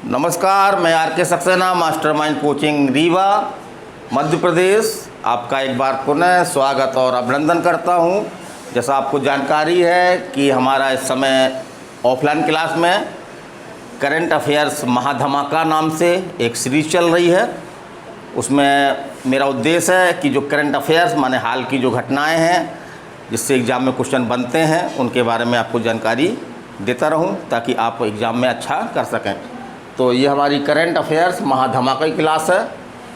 नमस्कार, मैं R K. Saxena, mastermind coaching Rewa Madhya Pradesh, आपका एक बार पुनः स्वागत और अभिनंदन करता हूं। जैसा आपको जानकारी है कि हमारा इस समय ऑफलाइन क्लास में करंट अफेयर्स महाधमाका नाम से एक सीरीज़ चल रही है। उसमें मेरा उद्देश्य है कि जो करंट अफेयर्स माने हाल की जो घटनाएं हैं जिससे एग्ज़ाम में क्वेश्चन बनते हैं उनके बारे में आपको जानकारी देता रहूं ताकि आप एग्ज़ाम में अच्छा कर सकें। तो ये हमारी करंट अफेयर्स महाधमाका की क्लास है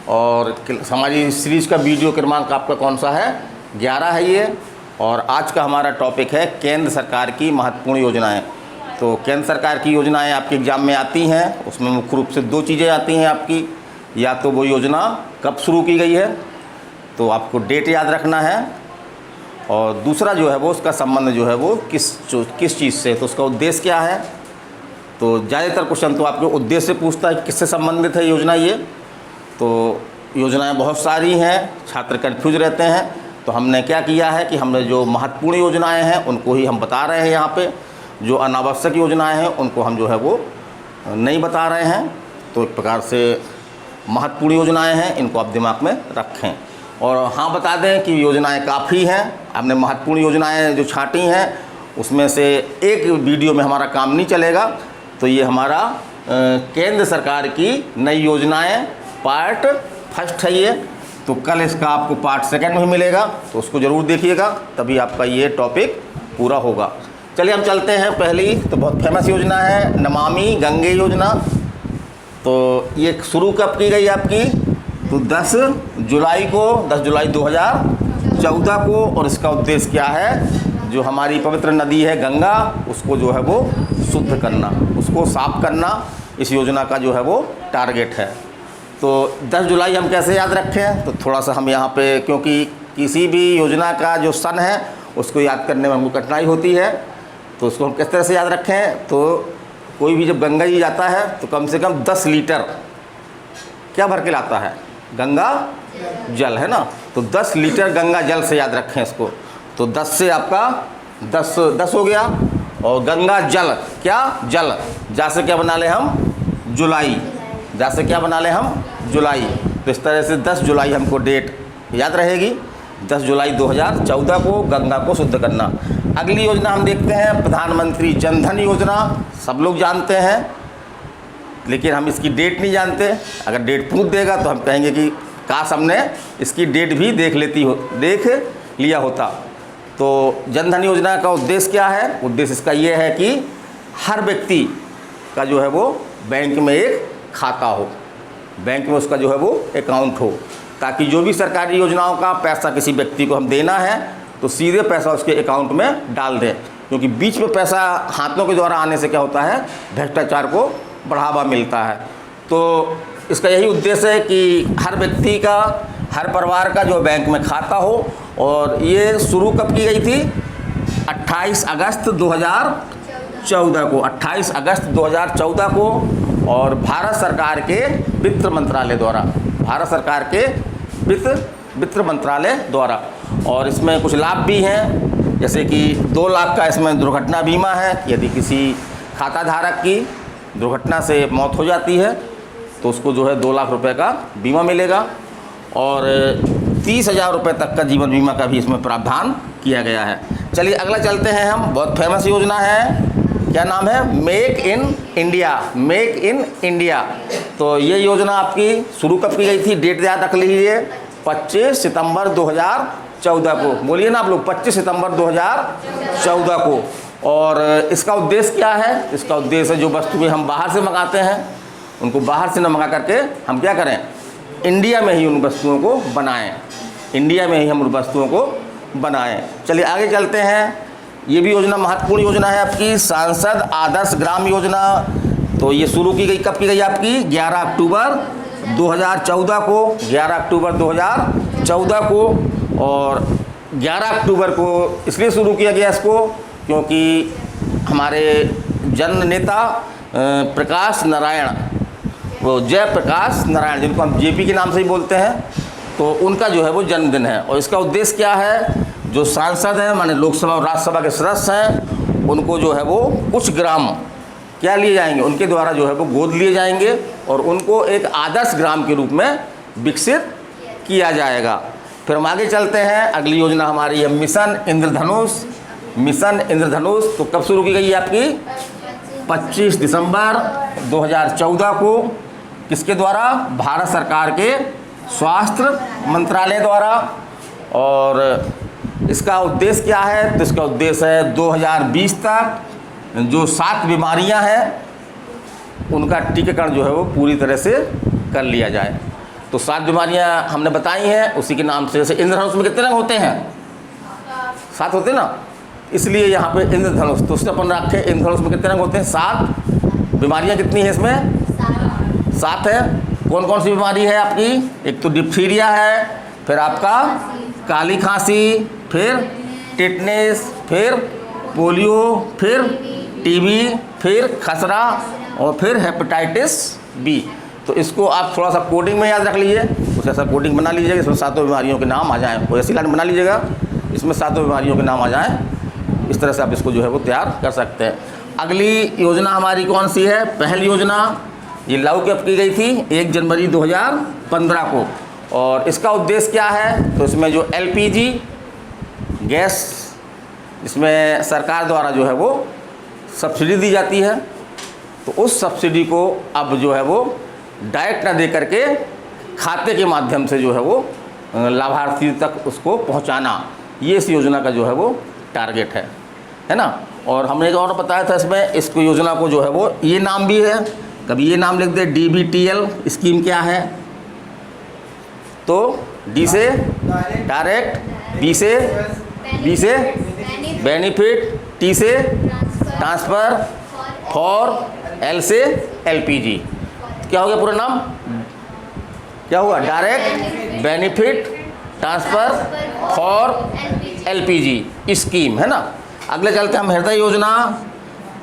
और हमारी सीरीज़ का वीडियो क्रमांक आपका कौन सा है? 11 है ये। और आज का हमारा टॉपिक है केंद्र सरकार की महत्वपूर्ण योजनाएं। तो केंद्र सरकार की योजनाएं आपके एग्ज़ाम में आती हैं, उसमें मुख्य रूप से दो चीज़ें आती हैं आपकी। या तो वो योजना कब शुरू की गई है, तो आपको डेट याद रखना है, और दूसरा जो है वो उसका संबंध जो है वो किस चीज़ से, तो उसका उद्देश्य क्या है। तो ज़्यादातर क्वेश्चन तो आपके उद्देश्य से पूछता है किससे संबंधित है योजना ये। तो योजनाएं बहुत सारी हैं, छात्र कन्फ्यूज रहते हैं। तो हमने क्या किया है कि हमने जो महत्वपूर्ण योजनाएं हैं उनको ही हम बता रहे हैं यहाँ पे। जो अनावश्यक योजनाएं हैं उनको हम जो है वो नहीं बता रहे हैं। तो एक प्रकार से महत्वपूर्ण योजनाएं हैं, इनको आप दिमाग में रखें। और हाँ, बता दें कि योजनाएं काफ़ी हैं। हमने महत्वपूर्ण योजनाएं जो छांटी हैं उसमें से एक वीडियो में हमारा काम नहीं चलेगा। तो ये हमारा केंद्र सरकार की नई योजनाएं पार्ट फर्स्ट है ये। तो कल इसका आपको पार्ट सेकंड में मिलेगा, तो उसको ज़रूर देखिएगा, तभी आपका ये टॉपिक पूरा होगा। चलिए हम चलते हैं। पहली तो बहुत फेमस योजना है नमामि गंगे योजना। तो ये शुरू कब की गई आपकी? तो 10 जुलाई 2014 को। और इसका उद्देश्य क्या है? जो हमारी पवित्र नदी है गंगा, उसको जो है वो शुद्ध करना, उसको साफ करना, इस योजना का जो है वो टारगेट है। तो 10 जुलाई हम कैसे याद रखें? तो थोड़ा सा हम यहाँ पे, क्योंकि किसी भी योजना का जो सन है उसको याद करने में हमको कठिनाई होती है, तो उसको हम किस तरह से याद रखें? तो कोई भी जब गंगा जी जाता है तो कम से कम 10 लीटर क्या भर के लाता है? गंगा जल, है ना। तो 10 लीटर गंगा जल से याद रखें इसको। तो 10 से आपका 10 हो गया। और गंगा जल, क्या जल, जा से क्या बना ले हम? जुलाई, जा से क्या बना ले हम? जुलाई। तो इस तरह से 10 जुलाई हमको डेट याद रहेगी। 10 जुलाई 2014 को गंगा को शुद्ध करना। अगली योजना हम देखते हैं प्रधानमंत्री जन धन योजना। सब लोग जानते हैं, लेकिन हम इसकी डेट नहीं जानते। अगर डेट पूछ देगा तो हम कहेंगे कि काश हमने इसकी डेट भी देख लिया होता। तो जन धन योजना का उद्देश्य क्या है? उद्देश्य इसका ये है कि हर व्यक्ति का जो है वो बैंक में एक खाता हो, बैंक में उसका जो है वो अकाउंट हो, ताकि जो भी सरकारी योजनाओं का पैसा किसी व्यक्ति को हम देना है तो सीधे पैसा उसके अकाउंट में डाल दें। क्योंकि बीच में पैसा हाथों के द्वारा आने से क्या होता है? भ्रष्टाचार को बढ़ावा मिलता है। तो इसका यही उद्देश्य है कि हर व्यक्ति का, हर परिवार का जो बैंक में खाता हो। और ये शुरू कब की गई थी? 28 अगस्त 2014 को, 28 अगस्त 2014 को। और भारत सरकार के वित्त मंत्रालय द्वारा, भारत सरकार के वित्त मंत्रालय द्वारा। और इसमें कुछ लाभ भी हैं, जैसे कि 2 लाख का इसमें दुर्घटना बीमा है। यदि किसी खाता धारक की दुर्घटना से मौत हो जाती है तो उसको जो है 2 लाख रुपए का बीमा मिलेगा। और 30,000 रुपये तक का जीवन बीमा का भी इसमें प्रावधान किया गया है। चलिए अगला चलते हैं हम। बहुत फेमस योजना है, क्या नाम है? Make in India, make in India. तो ये योजना आपकी शुरू कब की गई थी? डेट याद रख लीजिए, 25 सितंबर 2014 को। बोलिए ना आप लोग, 25 सितंबर 2014 को। और इसका उद्देश्य क्या है? इसका उद्देश्य जो वस्तुएं हम बाहर से मंगाते हैं उनको बाहर से न मंगा करके हम क्या करें? इंडिया में ही उन वस्तुओं को बनाएं, इंडिया में ही हम उन वस्तुओं को बनाएं। चलिए आगे चलते हैं। ये भी योजना महत्वपूर्ण योजना है आपकी, सांसद आदर्श ग्राम योजना। तो ये शुरू की गई कब की गई आपकी? 11 अक्टूबर 2014 को, 11 अक्टूबर 2014 को। और 11 अक्टूबर को इसलिए शुरू किया गया इसको क्योंकि हमारे जन नेता प्रकाश नारायण, वो जयप्रकाश नारायण, जिनको हम जेपी के नाम से ही बोलते हैं, तो उनका जो है वो जन्मदिन है। और इसका उद्देश्य क्या है? जो सांसद हैं, माने लोकसभा और राज्यसभा के सदस्य हैं, उनको जो है वो कुछ ग्राम क्या लिए जाएंगे, उनके द्वारा जो है वो गोद लिए जाएंगे और उनको एक आदर्श ग्राम के रूप में विकसित किया जाएगा। फिर हम आगे चलते हैं, अगली योजना हमारी है मिशन इंद्रधनुष। मिशन इंद्रधनुष तो कब शुरू की गई है आपकी? 25 दिसंबर 2014 को। किसके द्वारा? भारत सरकार के स्वास्थ्य मंत्रालय द्वारा। और इसका उद्देश्य क्या है? तो इसका उद्देश्य है 2020 तक जो 7 बीमारियां हैं उनका टीकाकरण जो है वो पूरी तरह से कर लिया जाए। तो 7 बीमारियां हमने बताई हैं उसी के नाम से। जैसे इंद्रधनुष में कितने रंग होते हैं? 7 होते हैं ना, इसलिए यहाँ पे इंद्रधनुष। तो उससे अपन रखे इंद्रधनुष में कितने रंग होते हैं? 7। बीमारियाँ कितनी हैं इसमें? 7 है। कौन कौन सी बीमारी है आपकी? एक तो डिप्थीरिया है, फिर आपका काली खांसी, फिर टिटनेस, फिर पोलियो, फिर टीबी, फिर खसरा और फिर हेपेटाइटिस बी। तो इसको आप थोड़ा सा कोडिंग में याद रख लीजिए, कुछ ऐसा कोडिंग बना लीजिएगा इसमें 7 बीमारियों के नाम आ जाएँ। कोई ऐसी लाइन बना लीजिएगा इसमें 7 बीमारियों के नाम आ जाएँ। इस तरह से आप इसको जो है वो तैयार कर सकते हैं। अगली योजना हमारी कौन सी है? पहल योजना। ये लागू कब की गई थी? 1 जनवरी 2015 को। और इसका उद्देश्य क्या है? तो इसमें जो LPG गैस, इसमें सरकार द्वारा जो है वो सब्सिडी दी जाती है, तो उस सब्सिडी को अब जो है वो डायरेक्ट ना दे करके खाते के माध्यम से जो है वो लाभार्थी तक उसको पहुंचाना, ये इस योजना का जो है वो टारगेट है ना। और हमने एक और बताया था इसमें, इस योजना को जो है वो ये नाम भी है, कभी ये नाम लिख दे DBTL स्कीम क्या है? तो D से डायरेक्ट, B से बेनिफिट, T से ट्रांसफ़र, फॉर, L से LPG। क्या हो गया पूरा नाम? क्या हुआ? Direct benefit transfer for LPG scheme, है ना। अगले चलते हम हृदय योजना।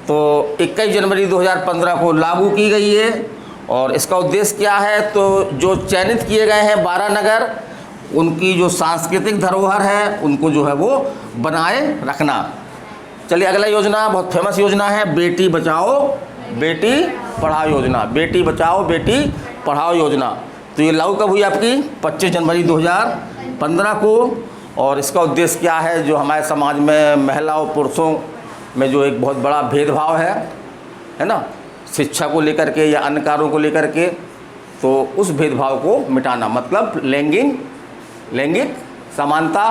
तो 21 जनवरी 2015 को लागू की गई है और इसका उद्देश्य क्या है? तो जो चयनित किए गए हैं 12 नगर, उनकी जो सांस्कृतिक धरोहर है उनको जो है वो बनाए रखना। चलिए अगला योजना बहुत फेमस योजना है, बेटी बचाओ बेटी पढ़ाओ योजना। बेटी बचाओ बेटी पढ़ाओ योजना तो ये लागू कब हुई आपकी? 25 जनवरी 2015 को। और इसका उद्देश्य क्या है? जो हमारे समाज में महिला और पुरुषों में जो एक बहुत बड़ा भेदभाव है ना, शिक्षा को लेकर के या अन्य कार्यों को लेकर के, तो उस भेदभाव को मिटाना, मतलब लैंगिक समानता।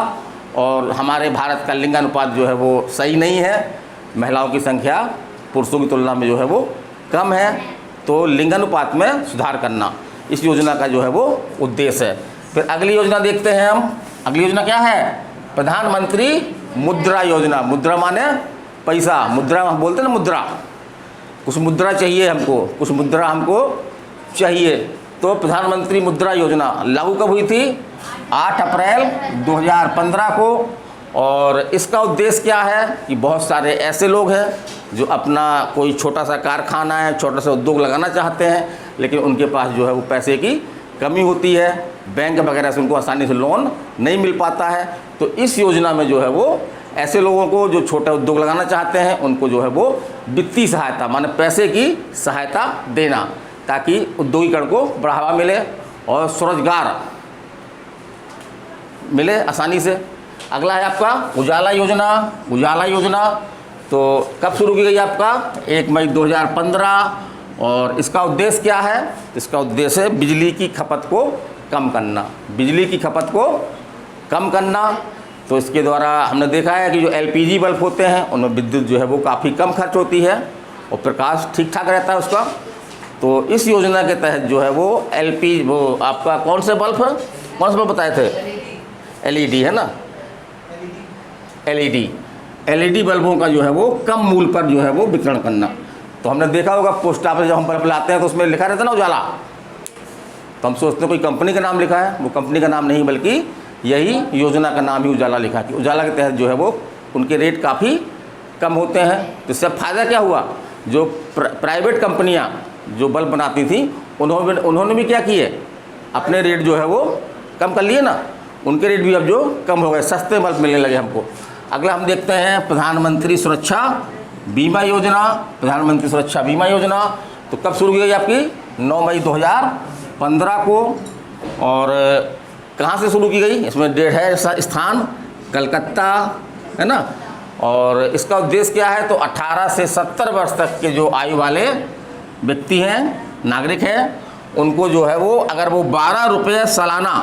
और हमारे भारत का लिंगानुपात जो है वो सही नहीं है, महिलाओं की संख्या पुरुषों की तुलना में जो है वो कम है, तो लिंगानुपात में सुधार करना इस योजना का जो है वो उद्देश्य है। फिर अगली योजना देखते हैं हम। अगली योजना क्या है? प्रधानमंत्री मुद्रा योजना। मुद्रा माने पैसा, मुद्रा हम बोलते हैं ना, मुद्रा, कुछ मुद्रा चाहिए हमको, कुछ मुद्रा हमको चाहिए। तो प्रधानमंत्री मुद्रा योजना लागू कब हुई थी? 8 अप्रैल 2015 को। और इसका उद्देश्य क्या है कि बहुत सारे ऐसे लोग हैं जो अपना कोई छोटा सा कारखाना है, छोटा सा उद्योग लगाना चाहते हैं, लेकिन उनके पास जो है वो पैसे की कमी होती है, बैंक वगैरह से उनको आसानी से लोन नहीं मिल पाता है। तो इस योजना में जो है वो ऐसे लोगों को जो छोटा उद्योग लगाना चाहते हैं उनको जो है वो वित्तीय सहायता, माने पैसे की सहायता देना, ताकि उद्योगीकरण को बढ़ावा मिले और स्वरोजगार मिले आसानी से। अगला है आपका उजाला योजना। उजाला योजना तो कब शुरू की गई आपका? 1 मई 2015। और इसका उद्देश्य क्या है? इसका उद्देश्य है बिजली की खपत को कम करना, बिजली की खपत को कम करना। तो इसके द्वारा हमने देखा है कि जो LPG बल्ब होते हैं उनमें विद्युत जो है वो काफ़ी कम खर्च होती है और प्रकाश ठीक ठाक रहता है उसका। तो इस योजना के तहत जो है वो LPG, वो आपका कौन से बल्ब है, कौन से बल्ब बताए थे? LED है ना, LED बल्बों का जो है वो कम मूल्य पर जो है वो वितरण करना। तो हमने देखा होगा पोस्ट ऑफिस जब हम बल्ब लाते हैं तो उसमें लिखा रहता है ना उजाला, तो हम सोचते हैं कोई कंपनी का नाम लिखा है, वो कंपनी का नाम नहीं बल्कि यही योजना का नाम ही उजाला लिखा है। उजाला के तहत जो है वो उनके रेट काफ़ी कम होते हैं। तो इससे फ़ायदा क्या हुआ? जो प्राइवेट कंपनियां जो बल्ब बनाती थी उन्होंने भी क्या किए? अपने रेट जो है वो कम कर लिए ना, उनके रेट भी अब जो कम हो गए, सस्ते बल्ब मिलने लगे हमको। अगला हम देखते हैं प्रधानमंत्री सुरक्षा बीमा योजना, प्रधानमंत्री सुरक्षा बीमा योजना, तो कब शुरू की गई आपकी? 9 मई 2015 को। और कहाँ से शुरू की गई? इसमें डेट है, स्थान कलकत्ता, है ना। और इसका उद्देश्य क्या है? तो 18 से 70 वर्ष तक के जो आयु वाले व्यक्ति हैं, नागरिक हैं, उनको जो है वो, अगर वो 12 रुपये सालाना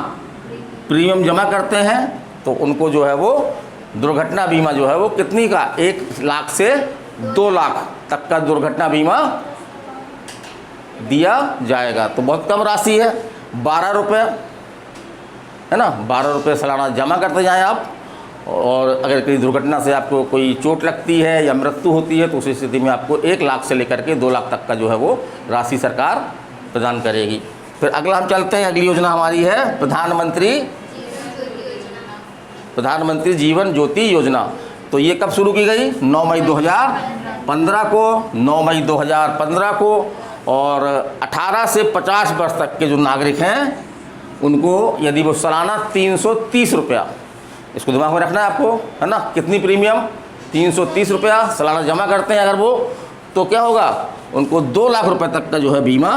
प्रीमियम जमा करते हैं तो उनको जो है वो दुर्घटना बीमा जो है वो कितनी का, 1 लाख से 2 लाख तक का दुर्घटना बीमा दिया जाएगा। तो बहुत कम राशि है, 12 रुपये, है ना। 12 रुपये सालाना जमा करते जाएं आप। और अगर किसी दुर्घटना से आपको कोई चोट लगती है या मृत्यु होती है तो उस स्थिति में आपको 1 लाख से लेकर के 2 लाख तक का जो है वो राशि सरकार प्रदान करेगी। फिर अगला हम चलते हैं, अगली योजना हमारी है प्रधानमंत्री जीवन ज्योति योजना। तो ये कब शुरू की गई? 9 मई 2015 को, 9 मई 2015 को। और 18 से 50 वर्ष तक के जो नागरिक हैं उनको यदि वो सालाना 330 रुपया, इसको दिमाग में रखना है आपको, है ना। कितनी प्रीमियम? 330 रुपया सालाना जमा करते हैं अगर वो, तो क्या होगा? उनको 2 लाख रुपए तक का जो है बीमा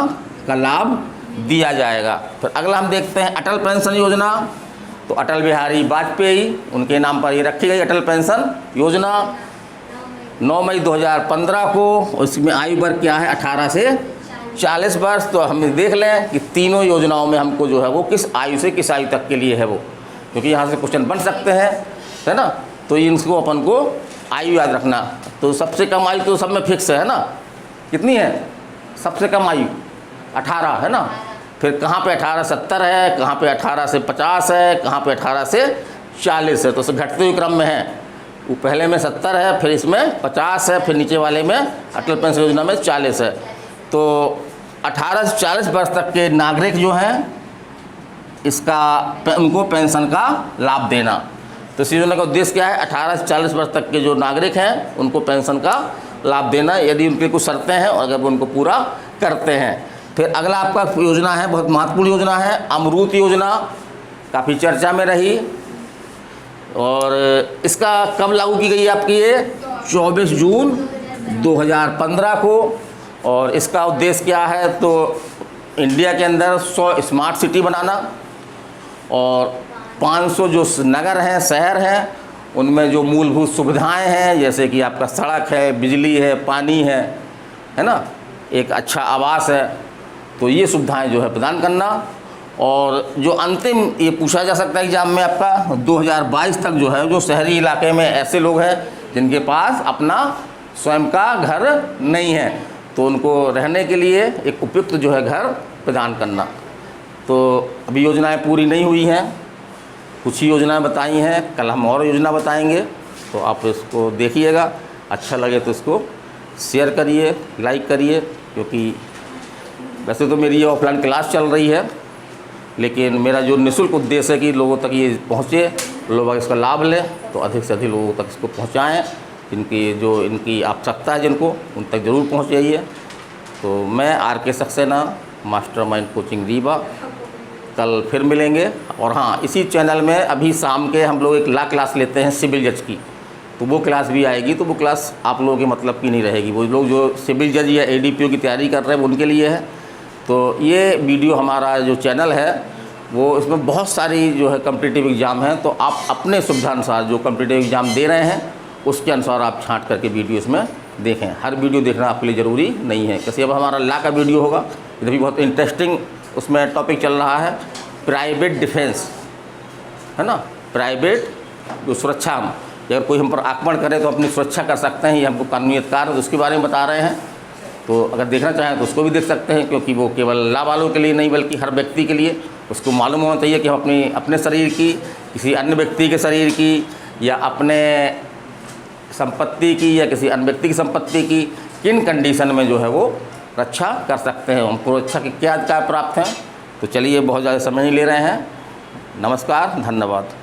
का लाभ दिया जाएगा। फिर अगला हम देखते हैं अटल पेंशन योजना। तो अटल बिहारी वाजपेयी, उनके नाम पर ये रखी गई अटल पेंशन योजना, 9 मई 2015 को। इसमें आयु वर्ग क्या है? 18 से 40 वर्ष। तो हम देख लें कि तीनों योजनाओं में हमको जो है वो किस आयु से किस आयु तक के लिए है वो, क्योंकि यहाँ से क्वेश्चन बन सकते हैं, है ना। तो इनको अपन को आयु याद रखना। तो सबसे कम आयु तो सब में फिक्स है ना, कितनी है? सबसे कम आयु 18 है ना। फिर कहाँ पे 18 से 70 है, कहाँ पे 18 से 50 है, कहाँ पे 18 से 40 है। तो घटते हुए क्रम में है, वो पहले में 70 है, फिर इसमें 50 है, फिर नीचे वाले में अटल पेंशन योजना में 40 है। तो 18 से 40 वर्ष तक के नागरिक जो हैं उनको पेंशन का लाभ देना। तो इस योजना का उद्देश्य क्या है? 18 से 40 वर्ष तक के जो नागरिक हैं उनको पेंशन का लाभ देना, यदि उनकी कुछ शर्तें हैं और अगर वो उनको पूरा करते हैं। फिर अगला आपका योजना है, बहुत महत्वपूर्ण योजना है, अमरूत योजना, काफ़ी चर्चा में रही। और इसका कब लागू की गई आपकी? ये 24 जून 2015 को। और इसका उद्देश्य क्या है? तो इंडिया के अंदर 100 स्मार्ट सिटी बनाना और 500 जो नगर हैं, शहर हैं, उनमें जो मूलभूत सुविधाएं हैं, जैसे कि आपका सड़क है, बिजली है, पानी है ना, एक अच्छा आवास है, तो ये सुविधाएं जो है प्रदान करना। और जो अंतिम ये पूछा जा सकता है एग्जाम में आपका 2022 तक जो है, जो शहरी इलाके में ऐसे लोग हैं जिनके पास अपना स्वयं का घर नहीं है, तो उनको रहने के लिए एक उपयुक्त जो है घर प्रदान करना। तो अभी योजनाएं पूरी नहीं हुई हैं, कुछ ही योजनाएं बताई हैं, कल हम और योजना बताएंगे। तो आप इसको देखिएगा, अच्छा लगे तो इसको शेयर करिए, लाइक करिए, क्योंकि वैसे तो मेरी ये ऑफलाइन क्लास चल रही है, लेकिन मेरा जो निःशुल्क उद्देश्य है कि लोगों तक ये पहुँचे, लोग इसका लाभ लें, तो अधिक से अधिक लोगों तक इसको पहुँचाएँ। इनकी आवश्यकता है जिनको, उन तक ज़रूर पहुँचाइए। तो मैं RK Saxena, mastermind coaching Rewa, कल फिर मिलेंगे। और हाँ, इसी चैनल में अभी शाम के हम लोग एक ला क्लास लेते हैं सिविल जज की, तो वो क्लास भी आएगी। तो वो क्लास आप लोगों के मतलब की नहीं रहेगी, वो लोग जो सिविल जज या ADPO की तैयारी कर रहे हैं उनके लिए है। तो ये वीडियो हमारा जो चैनल है वो, इसमें बहुत सारी जो है कॉम्पिटिटिव एग्ज़ाम हैं, तो आप अपने सुविधानुसार जो कॉम्पिटिटिव एग्ज़ाम दे रहे हैं उसके अनुसार आप छांट करके वीडियो इसमें देखें। हर वीडियो देखना आपके लिए ज़रूरी नहीं है। कैसे अब हमारा ला का वीडियो होगा, इधर भी बहुत इंटरेस्टिंग उसमें टॉपिक चल रहा है, प्राइवेट डिफेंस, है ना, प्राइवेट जो सुरक्षा, अगर कोई हम पर आक्रमण करे तो अपनी सुरक्षा कर सकते हैं, ये हमको कानूनी अधिकार है, उसके बारे में बता रहे हैं। तो अगर देखना चाहें तो उसको भी देख सकते हैं, क्योंकि वो केवल ला वालों के लिए नहीं बल्कि हर व्यक्ति के लिए उसको मालूम होना चाहिए कि हम अपने शरीर की, किसी अन्य व्यक्ति के शरीर की, या अपने संपत्ति की या किसी अन्य व्यक्ति की संपत्ति की किन कंडीशन में जो है वो रक्षा कर सकते हैं, हमको रक्षा के क्या अधिकार प्राप्त हैं। तो चलिए, बहुत ज़्यादा समय नहीं ले रहे हैं। नमस्कार, धन्यवाद।